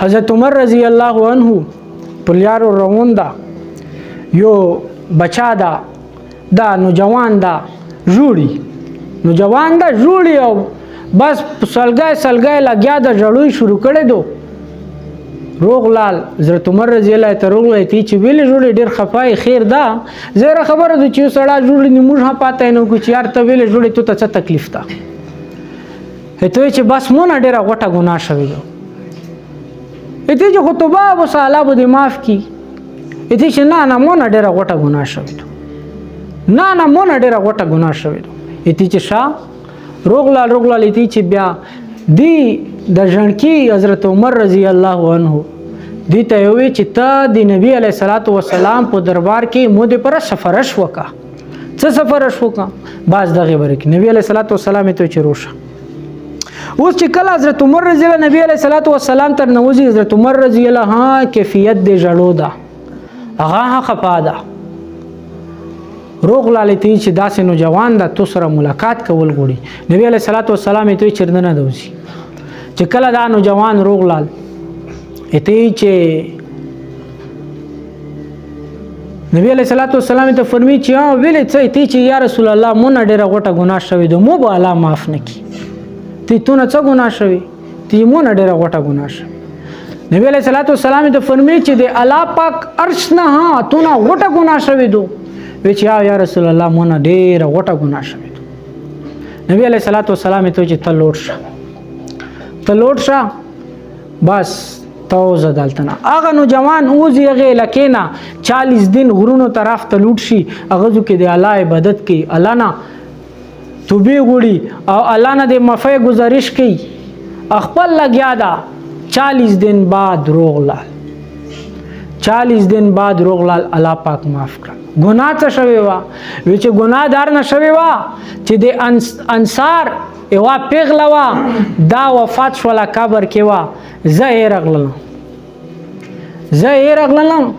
حضرت عمر رضی الله عنه پر یارو روان دا یو بچا دا نوجوان دا جوړي او بس سلګای لګیا د جړوي شروع کړي دو روغلال حضرت عمر رضی الله ته روغلای تی چې ویلې جوړي ډیر خفای خیر دا زه خبره د چې سړی جوړي نیمه نه پاتې نو کو چې یار ته ویلې جوړي ته څه تکلیف تا ته چې بس مونږ ډیره غټه ګناه شوی دو ته چې خطبه ابو صالح به معاف کی ته چې نه مونږ ډیره غټه ګناه شوی دو نه مونږ ډیره غټه ګناه شوی دو ته چې شاه روغلال ته چې بیا دی د ژوندکی حضرت عمر رضی الله عنه دی ته وی چې ته د نبی علیه الصلاۃ والسلام په دربار کې مو د پر سفرش وکا څه سفرش وکا باز دغه ورکی نبی علیه الصلاۃ والسلام ته چروشه اوس چې کله حضرت عمر رضی الله نبی علیه الصلاۃ والسلام تر نوځي حضرت عمر رضی الله ها کیفیت د جړو دا هغه خپاده روغلال ته چې داسې نوجوان د تو سره ملاقات کول غوړي نبی علیه الصلاۃ والسلام ته چرنه دوزي چې کله دا نوجوان روغلال ته چې نبی علیه الصلاۃ والسلام ته فرمی چې ویلې ته چې یا رسول الله مونږ ډېره غټه ګناه شوی دو مو به الله معاف نکي ته نه څه ګناه شوی ته مونږ ډېره غټه ګناه شوی نبی علیه الصلاۃ والسلام ته فرمی چې د الله پاک عرش نه ها تو نه غټه ګناه شوی دو وی چې یا رسول الله مونږ ډېره غټه ګناه شوی دو نبی علیه الصلاۃ والسلام ته چې ته لوټ شه بس توزه دلتنه هغه نوجوان اوزي هغه لکینا 40 دن غرونو طرف ته لوټ شي هغه ځکه د الله عبادت کوي الله نه توبه غوړي او الله نه د مفای گزارش کوي خپل لګیا دا 40 دن بعد روغلال 40 دن بعد روغلال الله پاک معاف کړ ګناه څه شوی وا وی چې ګناهدار نه شوی وا چې د انصار ایوا پیغلوا دا وفات شولا قبر کې وا زه رغلم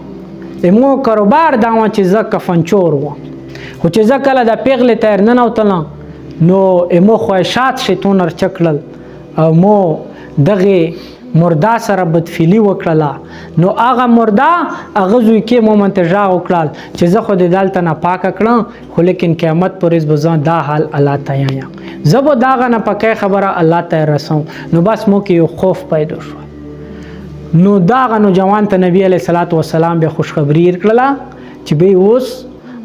مو کاروبار دا و چې زه کفنچور و خو چې زه کله د پیغلې تیر نه نوتلم نو مو خواهشات شیطان چکړل او مو دغه مردا سره بدفعلی وکړه نو هغه مردا هغه زوی کې مو منتجا وکړل چې زه خو د دالته نه پاک کړم خو لیکن قیامت پرې بزان دا حال الله تعالی زبو داغه نه پکې خبره الله تعالی رسو نو بس مو کې یو خوف پیدا شو نو داغه نو جوان ته نبی علیہ الصلوۃ والسلام به خوشخبری ورکړه چې به اوس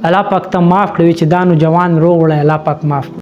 الله پاک ته معاف کړي چې دا نو جوان روغله الله پاک معاف